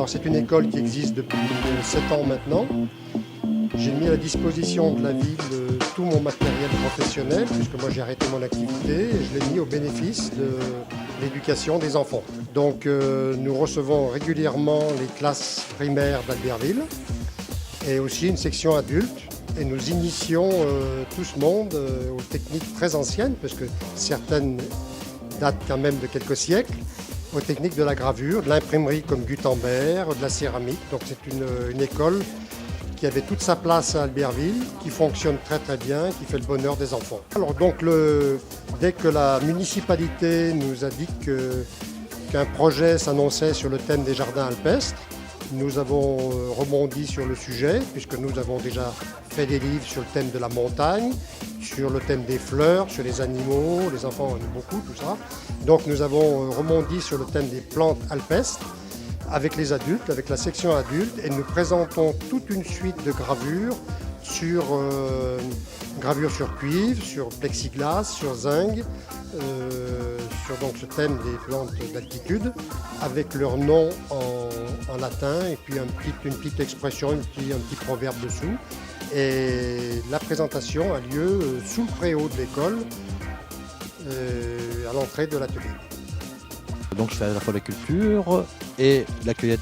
Alors c'est une école qui existe depuis 7 ans maintenant. J'ai mis à la disposition de la ville tout mon matériel professionnel, puisque moi j'ai arrêté mon activité, et je l'ai mis au bénéfice de l'éducation des enfants. Donc nous recevons régulièrement les classes primaires d'Albertville et aussi une section adulte. Et nous initions tout ce monde aux techniques très anciennes, parce que certaines datent quand même de quelques siècles, aux techniques de la gravure, de l'imprimerie comme Gutenberg, de la céramique. Donc c'est une école qui avait toute sa place à Albertville, qui fonctionne très très bien, qui fait le bonheur des enfants. Alors donc dès que la municipalité nous a dit qu'un projet s'annonçait sur le thème des jardins alpestres, nous avons rebondi sur le sujet, puisque nous avons déjà fait des livres sur le thème de la montagne, sur le thème des fleurs, sur les animaux, les enfants en aiment beaucoup, tout ça. Donc nous avons rebondi sur le thème des plantes alpestres, avec les adultes, avec la section adulte, et nous présentons toute une suite de gravures sur cuivre, sur plexiglas, sur zinc, sur donc ce thème des plantes d'altitude, avec leur nom en latin et puis une petite expression, un petit proverbe dessous. Et la présentation a lieu sous le préau de l'école, à l'entrée de l'atelier. Donc je fais à la fois la culture et la cueillette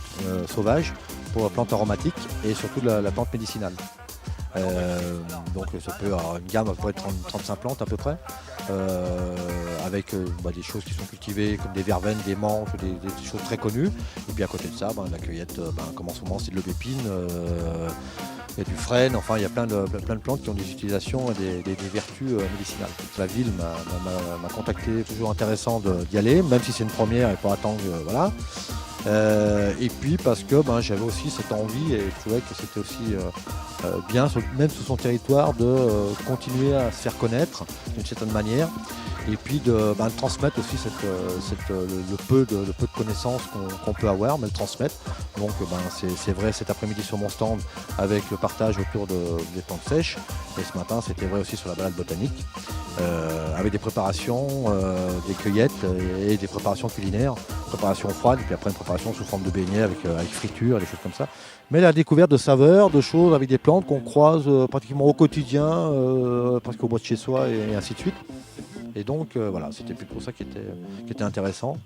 sauvage pour la plante aromatique et surtout la plante médicinale. Donc ça peut avoir une gamme à peu près de 35 plantes à peu près, avec des choses qui sont cultivées comme des verveines, des menthes, des choses très connues. Et puis à côté de ça, la cueillette, comme en ce moment c'est de l'aubépine, il y a du frêne, enfin il y a plein de plantes qui ont des utilisations et des vertus médicinales. La ville m'a contacté, toujours intéressant d'y aller, même si c'est une première et pas attendre, voilà. Et puis parce que j'avais aussi cette envie et je trouvais que c'était aussi bien, même sous son territoire, de continuer à se faire connaître d'une certaine manière et puis de transmettre aussi le peu de connaissances qu'on peut avoir, mais le transmettre. Donc c'est vrai cet après-midi sur mon stand avec le partage autour des plantes sèches, et ce matin c'était vrai aussi sur la balade botanique, avec des préparations, des cueillettes et des préparations culinaires, préparation froide et puis après une préparation sous forme de beignet avec friture, des choses comme ça. Mais la découverte de saveurs, de choses avec des plantes qu'on croise pratiquement au quotidien, presque au bois de chez soi et ainsi de suite. Et donc voilà, c'était plutôt ça qui était intéressant,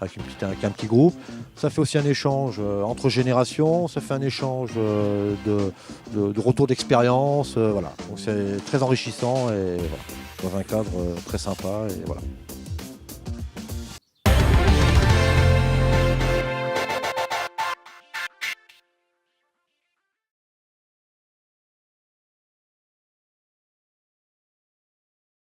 avec un petit groupe. Ça fait aussi un échange entre générations, ça fait un échange de retour d'expérience, voilà. Donc c'est très enrichissant et voilà, dans un cadre très sympa et voilà.